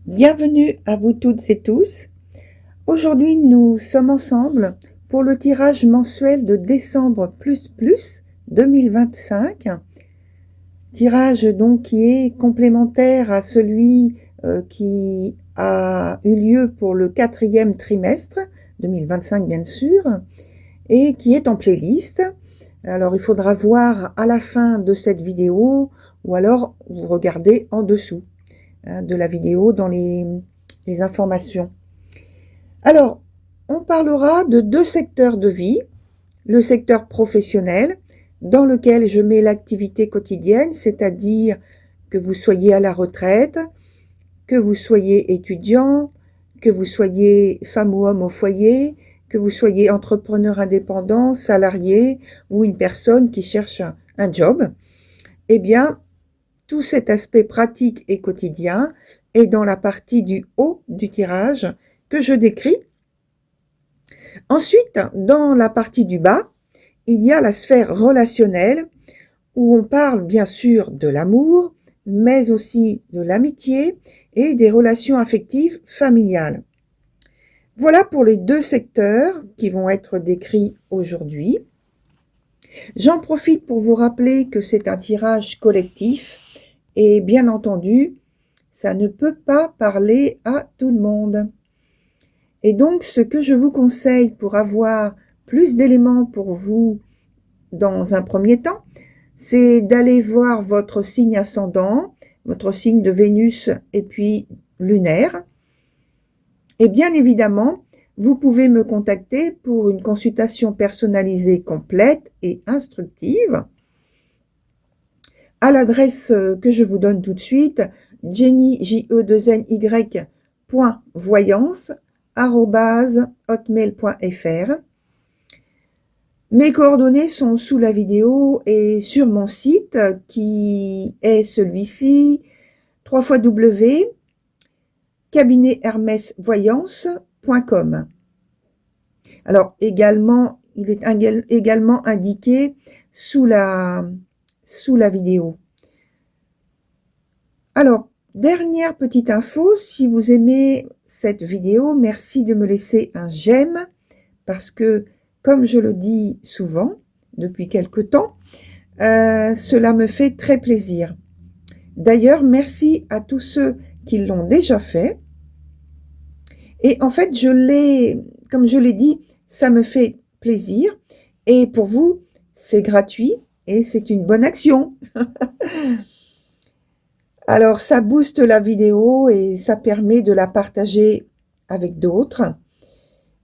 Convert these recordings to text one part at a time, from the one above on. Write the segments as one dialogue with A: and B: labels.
A: Bienvenue à vous toutes et tous. Aujourd'hui, nous sommes ensemble pour le tirage mensuel de décembre 2025. Tirage donc qui est complémentaire à celui qui a eu lieu pour le 4e trimestre 2025 bien sûr, et qui est en playlist. Alors il faudra voir à la fin de cette vidéo ou alors vous regardez en dessous de la vidéo dans les informations. Alors, on parlera de 2 secteurs de vie. Le secteur professionnel, dans lequel je mets l'activité quotidienne, c'est-à-dire que vous soyez à la retraite, que vous soyez étudiant, que vous soyez femme ou homme au foyer, que vous soyez entrepreneur indépendant, salarié ou une personne qui cherche un job. Eh bien, tout cet aspect pratique et quotidien est dans la partie du haut du tirage que je décris. Ensuite, dans la partie du bas, il y a la sphère relationnelle où on parle bien sûr de l'amour, mais aussi de l'amitié et des relations affectives familiales. Voilà pour les 2 secteurs qui vont être décrits aujourd'hui. J'en profite pour vous rappeler que c'est un tirage collectif et bien entendu, ça ne peut pas parler à tout le monde. Et donc, ce que je vous conseille pour avoir plus d'éléments pour vous dans un premier temps, c'est d'aller voir votre signe ascendant, votre signe de Vénus et puis lunaire. Et bien évidemment, vous pouvez me contacter pour une consultation personnalisée complète et instructive à l'adresse que je vous donne tout de suite, jenny.voyance@hotmail.fr. Mes coordonnées sont sous la vidéo et sur mon site qui est celui-ci, www.cabinethermesvoyance.com. Alors également, il est également indiqué sous la vidéo. Alors, dernière petite info, si vous aimez cette vidéo, merci de me laisser un j'aime parce que, comme je le dis souvent depuis quelque temps, cela me fait très plaisir. D'ailleurs, merci à tous ceux qui l'ont déjà fait. Et en fait, comme je l'ai dit, ça me fait plaisir. Et pour vous, c'est gratuit et c'est une bonne action. Alors, ça booste la vidéo et ça permet de la partager avec d'autres.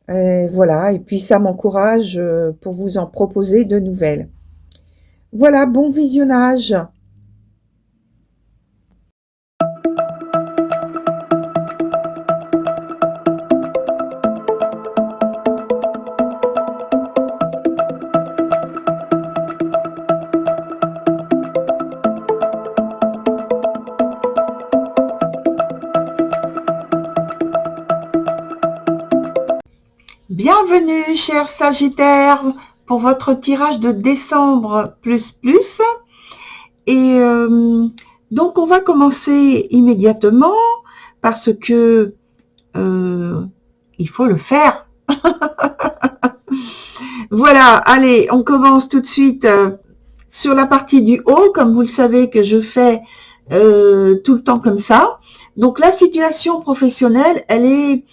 A: Voilà, et puis ça m'encourage pour vous en proposer de nouvelles. Voilà, bon visionnage. Bienvenue, chers Sagittaires, pour votre tirage de décembre plus. Et donc, on va commencer immédiatement parce que il faut le faire. Voilà, allez, on commence tout de suite sur la partie du haut, comme vous le savez que je fais tout le temps comme ça. Donc, la situation professionnelle, elle est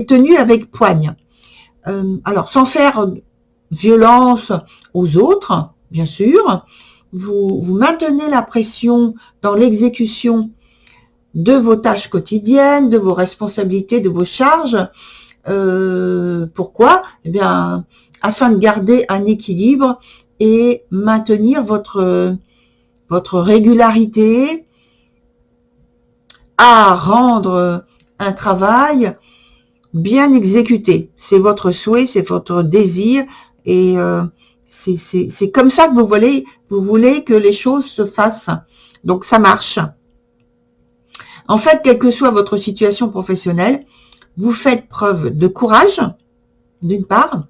A: tenue avec poigne. Alors, sans faire violence aux autres, bien sûr, vous maintenez la pression dans l'exécution de vos tâches quotidiennes, de vos responsabilités, de vos charges. Pourquoi? Eh bien, afin de garder un équilibre et maintenir votre régularité à rendre un travail bien exécuté. C'est votre souhait, c'est votre désir et c'est comme ça que vous voulez que les choses se fassent. Donc ça marche. En fait, quelle que soit votre situation professionnelle, vous faites preuve de courage, d'une part,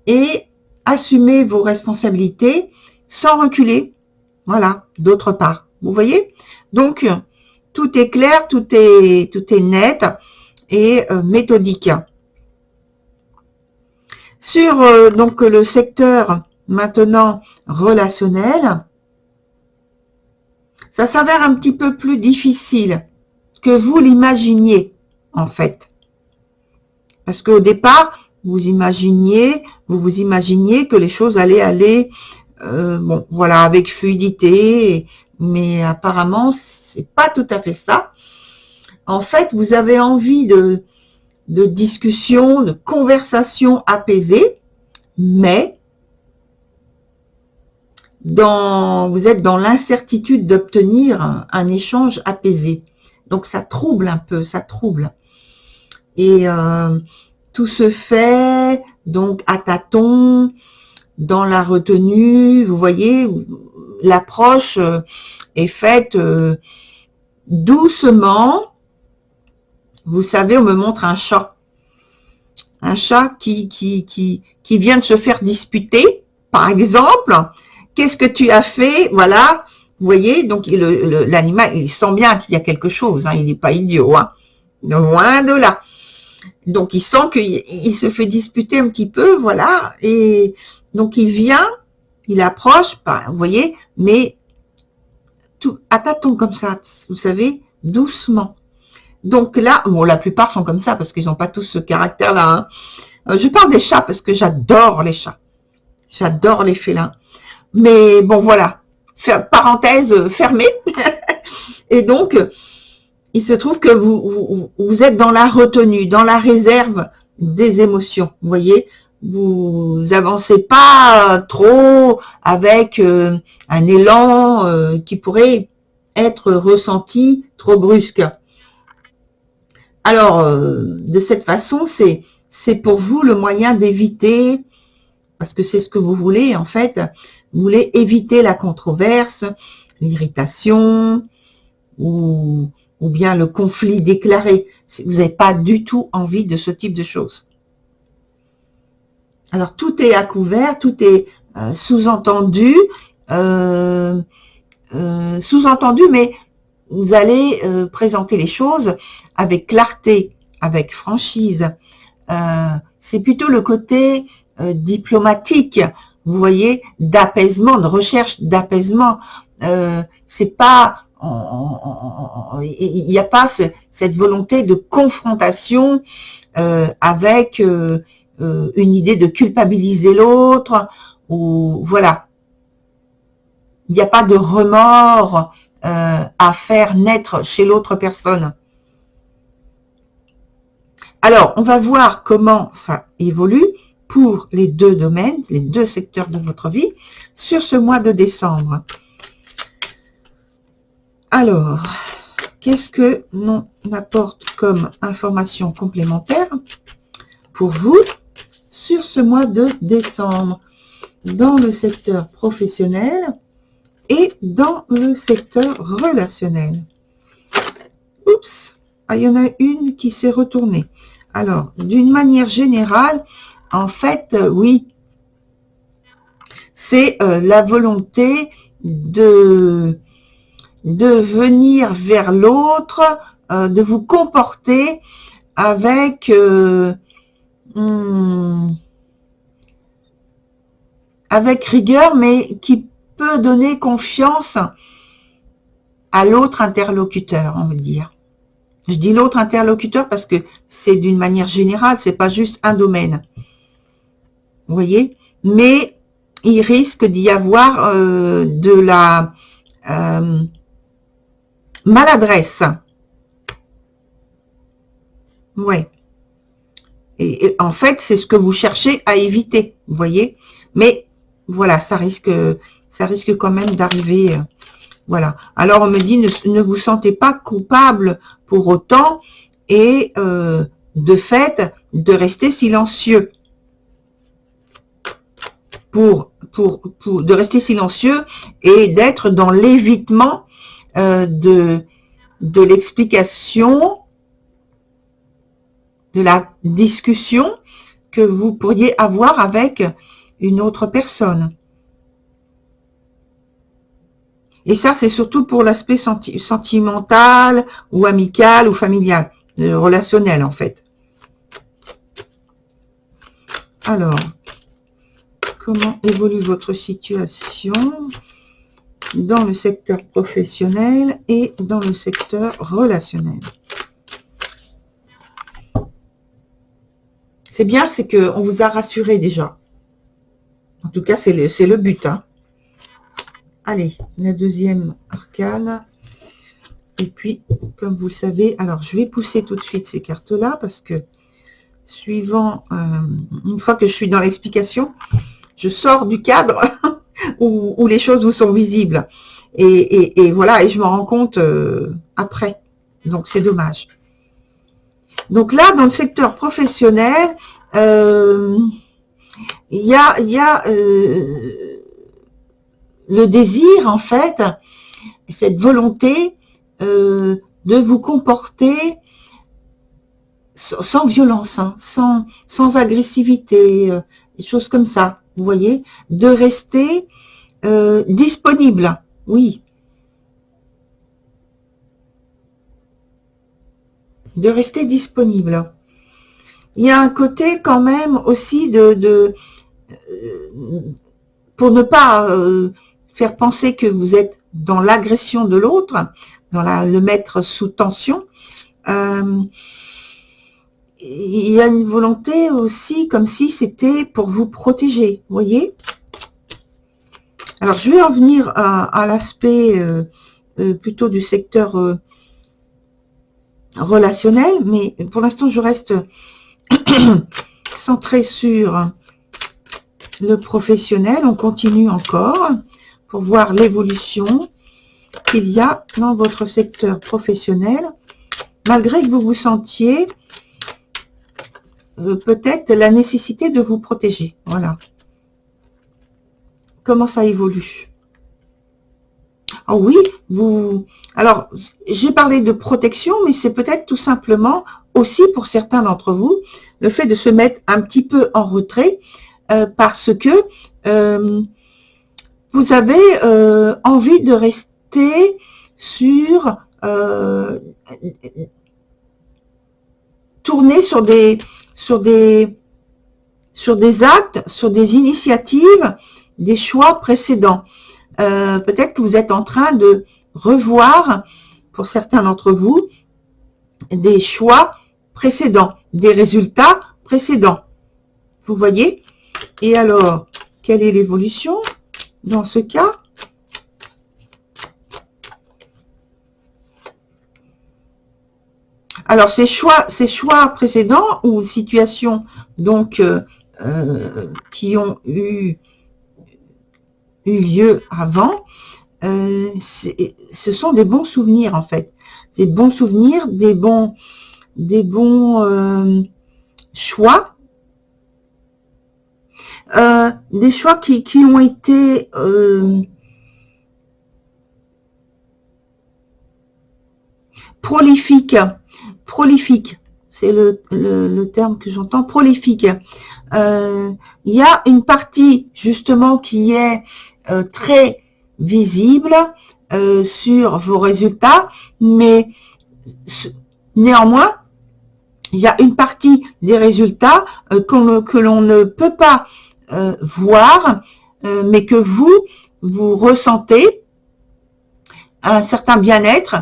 A: et assumez vos responsabilités sans reculer, voilà, d'autre part. Vous voyez? Donc, tout est clair, tout est net et méthodique. Sur donc le secteur maintenant relationnel, ça s'avère un petit peu plus difficile que vous l'imaginiez en fait. Parce qu'au départ, vous vous imaginiez que les choses allaient aller, bon, voilà, avec fluidité, mais apparemment, c'est pas tout à fait ça. En fait, vous avez envie de discussion, de conversation apaisée, mais vous êtes dans l'incertitude d'obtenir un échange apaisé. Donc ça trouble un peu, ça trouble. Et tout se fait donc à tâtons, dans la retenue, vous voyez, l'approche est faite doucement. Vous savez, on me montre un chat qui vient de se faire disputer, par exemple. Qu'est-ce que tu as fait? Voilà, vous voyez, donc l'animal, il sent bien qu'il y a quelque chose, hein, il n'est pas idiot, hein, loin de là. Donc il sent qu'il se fait disputer un petit peu, voilà, et donc il vient, il approche, vous voyez, mais tout à tâtons comme ça, vous savez, doucement. Donc là, bon, la plupart sont comme ça parce qu'ils n'ont pas tous ce caractère-là. Hein. Je parle des chats parce que j'adore les chats. J'adore les félins. Mais bon, voilà. Parenthèse fermée. Et donc, il se trouve que vous êtes dans la retenue, dans la réserve des émotions. Vous voyez, vous avancez pas trop avec un élan qui pourrait être ressenti trop brusque. Alors, de cette façon, c'est pour vous le moyen d'éviter, parce que c'est ce que vous voulez en fait, vous voulez éviter la controverse, l'irritation ou bien le conflit déclaré. Vous n'avez pas du tout envie de ce type de choses. Alors, tout est à couvert, tout est sous-entendu, mais vous allez présenter les choses avec clarté, avec franchise. C'est plutôt le côté diplomatique, vous voyez, d'apaisement, de recherche d'apaisement. C'est pas, il n'y a pas cette volonté de confrontation avec une idée de culpabiliser l'autre, ou voilà. Il n'y a pas de remords à faire naître chez l'autre personne. Alors, on va voir comment ça évolue pour les deux domaines, les deux secteurs de votre vie, sur ce mois de décembre. Alors, qu'est-ce que l'on apporte comme information complémentaire pour vous sur ce mois de décembre, dans le secteur professionnel et dans le secteur relationnel? Oups, il y en a une qui s'est retournée. Alors, d'une manière générale, en fait, oui, c'est la volonté de venir vers l'autre, de vous comporter avec rigueur, mais qui peut donner confiance à l'autre interlocuteur, on veut dire. Je dis l'autre interlocuteur parce que c'est d'une manière générale, c'est pas juste un domaine. Vous voyez? Mais il risque d'y avoir de la maladresse. Ouais. Et en fait, c'est ce que vous cherchez à éviter, vous voyez? Mais voilà, ça risque quand même d'arriver. Voilà. Alors on me dit, ne vous sentez pas coupable pour autant et de fait de rester silencieux. De rester silencieux et d'être dans l'évitement de l'explication, de la discussion que vous pourriez avoir avec une autre personne. Et ça, c'est surtout pour l'aspect sentimental ou amical ou familial, relationnel en fait. Alors, comment évolue votre situation dans le secteur professionnel et dans le secteur relationnel? C'est bien, c'est qu'on vous a rassuré déjà. En tout cas, c'est le but. Hein. Allez, la deuxième arcane. Et puis, comme vous le savez, alors je vais pousser tout de suite ces cartes-là parce que suivant, une fois que je suis dans l'explication, je sors du cadre où les choses vous sont visibles. Et voilà, et je m'en rends compte après. Donc, c'est dommage. Donc là, dans le secteur professionnel, il y a le désir, en fait, cette volonté de vous comporter sans violence, hein, sans agressivité, des choses comme ça, vous voyez, de rester disponible, oui, de rester disponible. Il y a un côté quand même aussi pour ne pas faire penser que vous êtes dans l'agression de l'autre, dans le mettre sous tension. Il y a une volonté aussi comme si c'était pour vous protéger, vous voyez. Alors, je vais en venir à l'aspect plutôt du secteur relationnel, mais pour l'instant, je reste centré sur le professionnel. On continue encore pour voir l'évolution qu'il y a dans votre secteur professionnel, malgré que vous vous sentiez peut-être la nécessité de vous protéger. Voilà. Comment ça évolue? Ah oui, alors, j'ai parlé de protection, mais c'est peut-être tout simplement aussi pour certains d'entre vous, le fait de se mettre un petit peu en retrait parce que vous avez envie de rester sur tourner sur des actes, sur des initiatives, des choix précédents. Peut-être que vous êtes en train de revoir, pour certains d'entre vous, des choix précédents, des résultats précédents. Vous voyez? Et alors, quelle est l'évolution dans ce cas? Alors, ces choix précédents ou situations donc qui ont eu lieu avant, ce sont des bons souvenirs en fait. Des bons souvenirs, des bons choix. Des choix qui ont été prolifiques, c'est le terme que j'entends, prolifique. Il y a une partie justement qui est très visible sur vos résultats, mais néanmoins, il y a une partie des résultats que l'on ne peut pas voir, mais que vous ressentez un certain bien-être,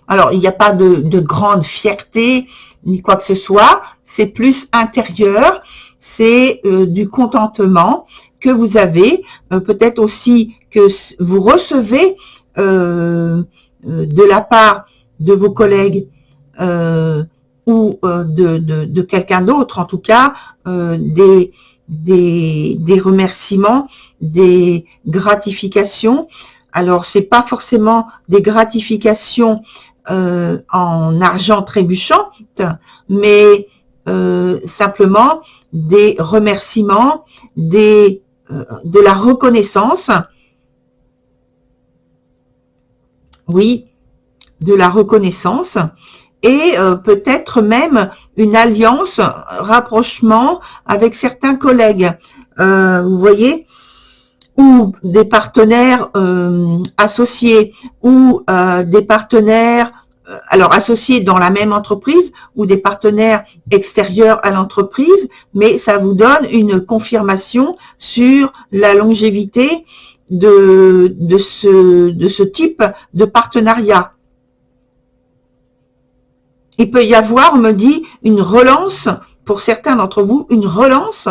A: alors il n'y a pas de grande fierté ni quoi que ce soit, c'est plus intérieur, c'est du contentement que vous avez, peut-être aussi que vous recevez de la part de vos collègues ou de quelqu'un d'autre, en tout cas, des remerciements, des gratifications. Alors, c'est pas forcément des gratifications en argent trébuchant, mais simplement des remerciements, de la reconnaissance. Oui, de la reconnaissance et peut-être même une alliance, rapprochement avec certains collègues. Vous voyez, ou des partenaires associés, ou des partenaires alors associés dans la même entreprise, ou des partenaires extérieurs à l'entreprise, mais ça vous donne une confirmation sur la longévité de ce type de partenariat. Il peut y avoir, on me dit, une relance, pour certains d'entre vous, une relance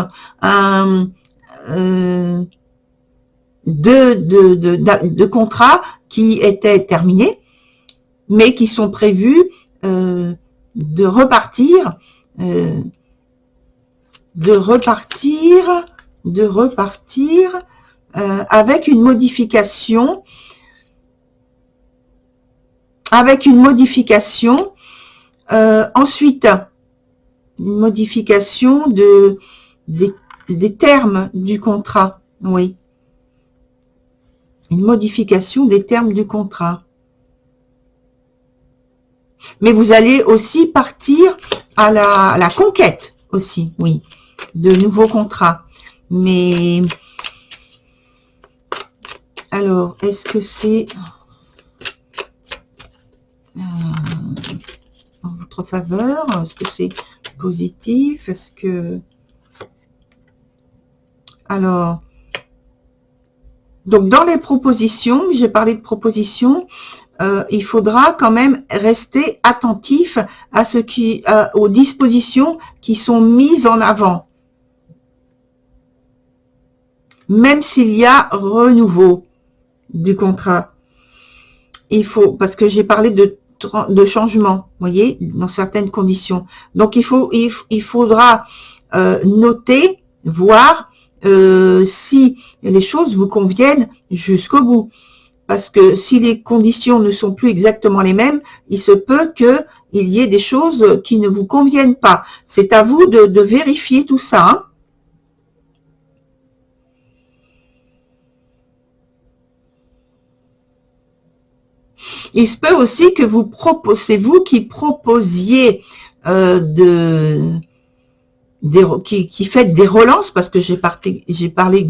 A: de contrats qui étaient terminés, mais qui sont prévus de repartir avec une modification, ensuite une modification des termes du contrat, oui, une modification des termes du contrat. Mais vous allez aussi partir à la conquête aussi, oui, de nouveaux contrats. Mais alors, est-ce que c'est en votre faveur? Est-ce que c'est positif? Est-ce que... Alors, donc dans les propositions, j'ai parlé de propositions, il faudra quand même rester attentif à ce qui, aux dispositions qui sont mises en avant, même s'il y a renouveau du contrat. Il faut, parce que j'ai parlé de changement, vous voyez, dans certaines conditions. Donc il faudra noter, voir si les choses vous conviennent jusqu'au bout. Parce que si les conditions ne sont plus exactement les mêmes, il se peut qu'il y ait des choses qui ne vous conviennent pas. C'est à vous de vérifier tout ça. Hein. Il se peut aussi que c'est vous qui proposiez qui faites des relances, parce que j'ai parlé que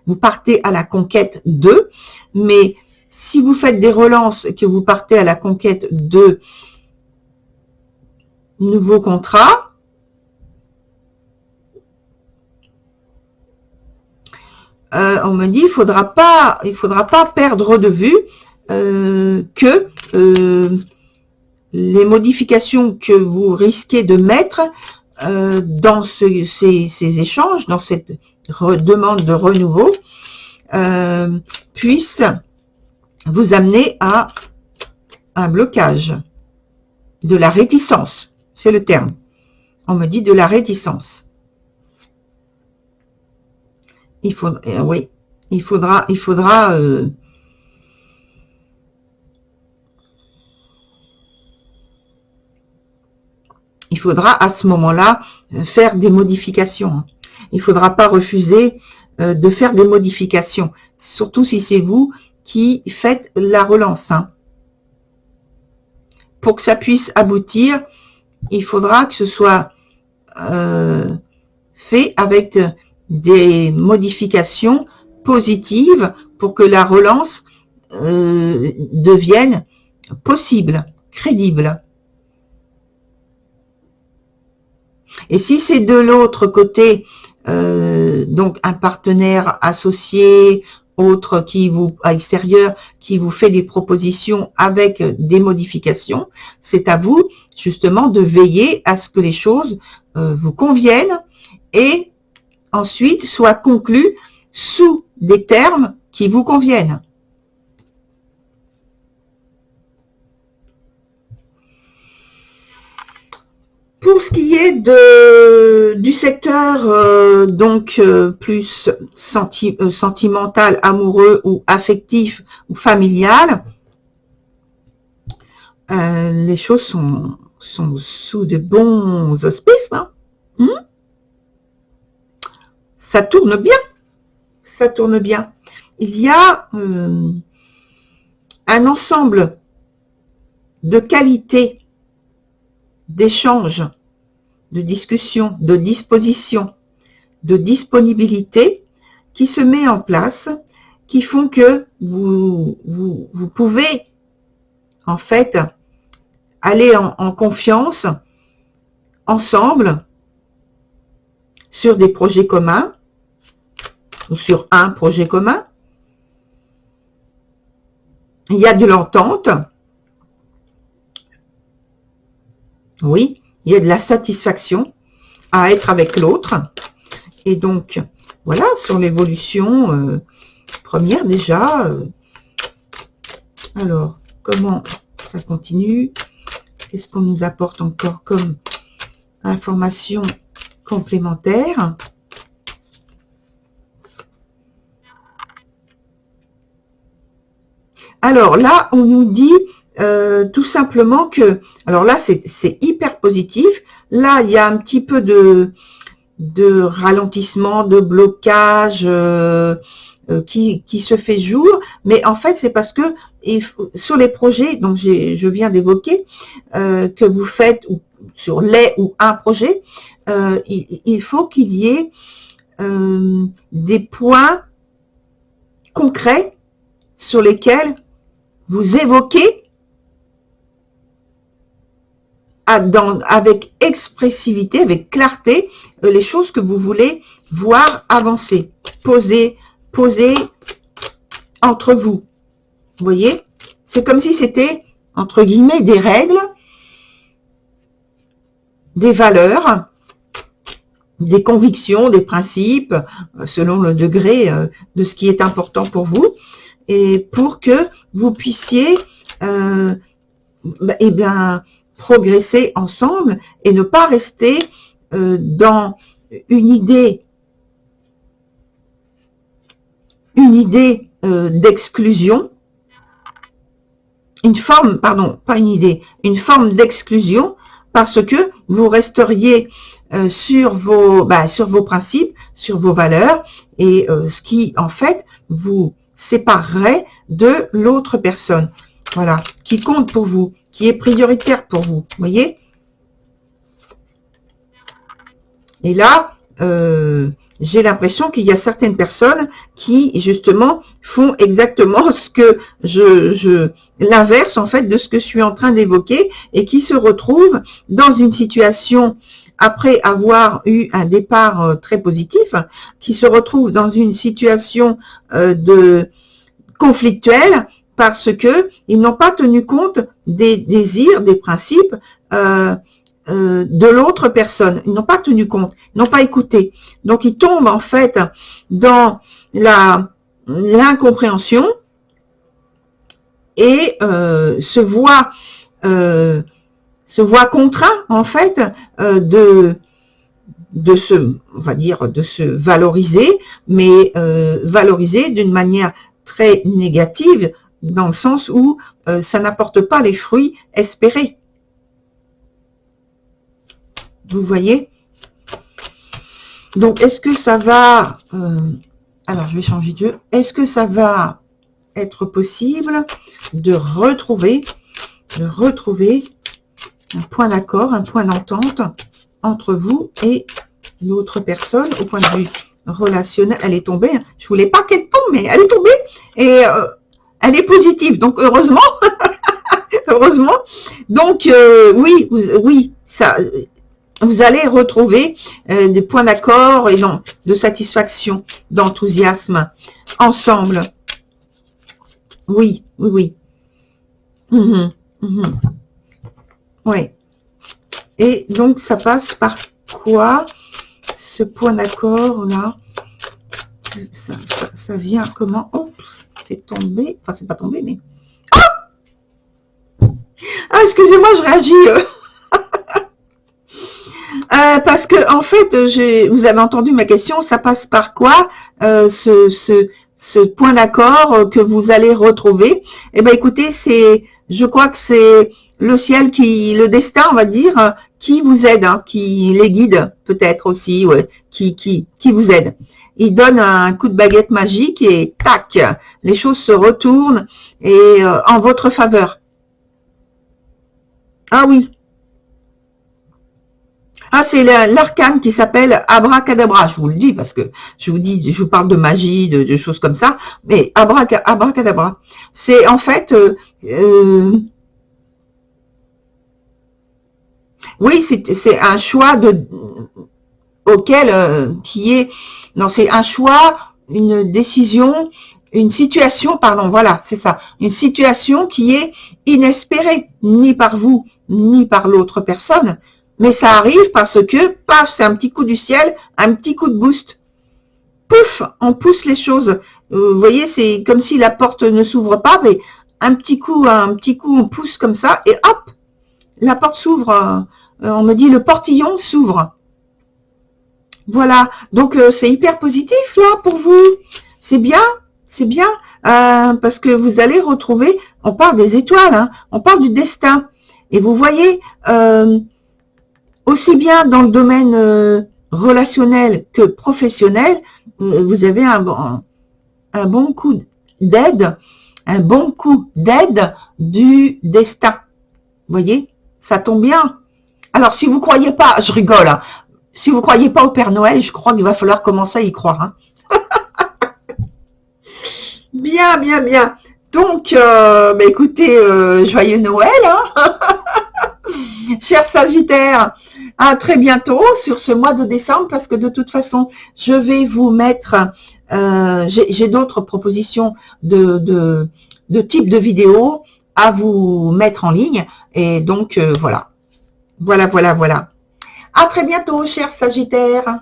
A: vous partez à la conquête de, mais si vous faites des relances et que vous partez à la conquête de nouveaux contrats, on me dit il faudra pas perdre de vue que les modifications que vous risquez de mettre dans ces échanges, dans cette demande de renouveau, puissent vous amener à un blocage, de la réticence, c'est le terme. On me dit de la réticence. Oui, il faudra à ce moment-là faire des modifications. Il ne faudra pas refuser de faire des modifications, surtout si c'est vous qui faites la relance. Hein. Pour que ça puisse aboutir, il faudra que ce soit fait avec des modifications positives pour que la relance devienne possible, crédible. Et si c'est de l'autre côté, donc un partenaire associé, autre à extérieur, qui vous fait des propositions avec des modifications, c'est à vous justement de veiller à ce que les choses vous conviennent et ensuite soient conclues sous des termes qui vous conviennent. Pour ce qui est du secteur donc plus sentimental, amoureux ou affectif ou familial, les choses sont sous de bons auspices. Hein. Ça tourne bien. Ça tourne bien. Il y a un ensemble de qualités d'échange, de discussion, de disposition, de disponibilité qui se met en place, qui font que vous pouvez en fait aller en confiance ensemble sur des projets communs ou sur un projet commun. Il y a de l'entente. Oui, il y a de la satisfaction à être avec l'autre. Et donc, voilà, sur l'évolution première déjà. Alors, comment ça continue? Qu'est-ce qu'on nous apporte encore comme information complémentaire? Alors là, on nous dit tout simplement que, alors là, c'est hyper positif. Là, il y a un petit peu de ralentissement, de blocage qui se fait jour, mais en fait, c'est parce que sur les projets, donc je viens d'évoquer, que vous faites, ou sur les ou un projet, il faut qu'il y ait des points concrets sur lesquels vous évoquez avec expressivité, avec clarté, les choses que vous voulez voir avancer, poser entre vous. Vous voyez? C'est comme si c'était, entre guillemets, des règles, des valeurs, des convictions, des principes, selon le degré de ce qui est important pour vous, et pour que vous puissiez eh bien, progresser ensemble et ne pas rester dans une idée d'exclusion, une forme d'exclusion, parce que vous resteriez sur vos principes, sur vos valeurs, et ce qui en fait vous séparerait de l'autre personne, voilà, qui compte pour vous, qui est prioritaire pour vous, voyez. Et là, j'ai l'impression qu'il y a certaines personnes qui, justement, font exactement ce que l'inverse, en fait, de ce que je suis en train d'évoquer, et qui se retrouvent dans une situation, après avoir eu un départ très positif, qui se retrouvent dans une situation conflictuelle, parce que ils n'ont pas tenu compte des désirs, des principes de l'autre personne. Ils n'ont pas tenu compte, ils n'ont pas écouté. Donc ils tombent en fait dans l'incompréhension et se voient contraints en fait de se, on va dire, de se valoriser, mais valoriser d'une manière très négative, dans le sens où ça n'apporte pas les fruits espérés. Vous voyez? Donc, est-ce que ça va... alors, je vais changer de jeu. Est-ce que ça va être possible de retrouver un point d'accord, un point d'entente entre vous et l'autre personne au point de vue relationnel? Elle est tombée. Je voulais pas qu'elle tombe, mais elle est tombée. Et elle est positive. Donc, heureusement. Heureusement. Donc, oui, ça... Vous allez retrouver des points d'accord et de satisfaction, d'enthousiasme ensemble. Oui. Oui. Et donc, ça passe par quoi, ce point d'accord là? Ça vient comment? Oups, c'est tombé. Enfin, c'est pas tombé, mais... Ah, excusez-moi, je réagis. Parce que en fait, vous avez entendu ma question, ça passe par quoi ce point d'accord que vous allez retrouver? Eh ben, écoutez, je crois que c'est le ciel le destin, on va dire, qui vous aide, hein, qui les guide peut-être aussi, ouais, qui vous aide. Il donne un coup de baguette magique et tac, les choses se retournent et en votre faveur. Ah oui. Ah, c'est l'arcane qui s'appelle Abracadabra. Je vous le dis parce que je vous parle de magie, de choses comme ça. Mais Abracadabra, c'est en fait, oui, c'est un choix auquel qui est, non, c'est un choix, une décision, une situation, pardon, voilà, c'est ça, une situation qui est inespérée, ni par vous, ni par l'autre personne, mais ça arrive parce que, paf, c'est un petit coup du ciel, un petit coup de boost, pouf, on pousse les choses. Vous voyez, c'est comme si la porte ne s'ouvre pas, mais un petit coup, on pousse comme ça, et hop, la porte s'ouvre. On me dit le portillon s'ouvre. Voilà, donc c'est hyper positif là pour vous. C'est bien, parce que vous allez retrouver, on parle des étoiles, hein, on parle du destin. Et vous voyez, aussi bien dans le domaine relationnel que professionnel, vous avez un bon coup d'aide, du destin. Vous voyez, ça tombe bien. Alors si vous croyez pas, je rigole, hein, si vous croyez pas au Père Noël, je crois qu'il va falloir commencer à y croire. Hein. Bien, bien, bien. Donc, écoutez, joyeux Noël, hein, cher Sagittaire. À très bientôt sur ce mois de décembre, parce que de toute façon, je vais vous mettre, j'ai d'autres propositions de type de vidéos à vous mettre en ligne. Et donc, voilà. Voilà. À très bientôt, cher Sagittaire.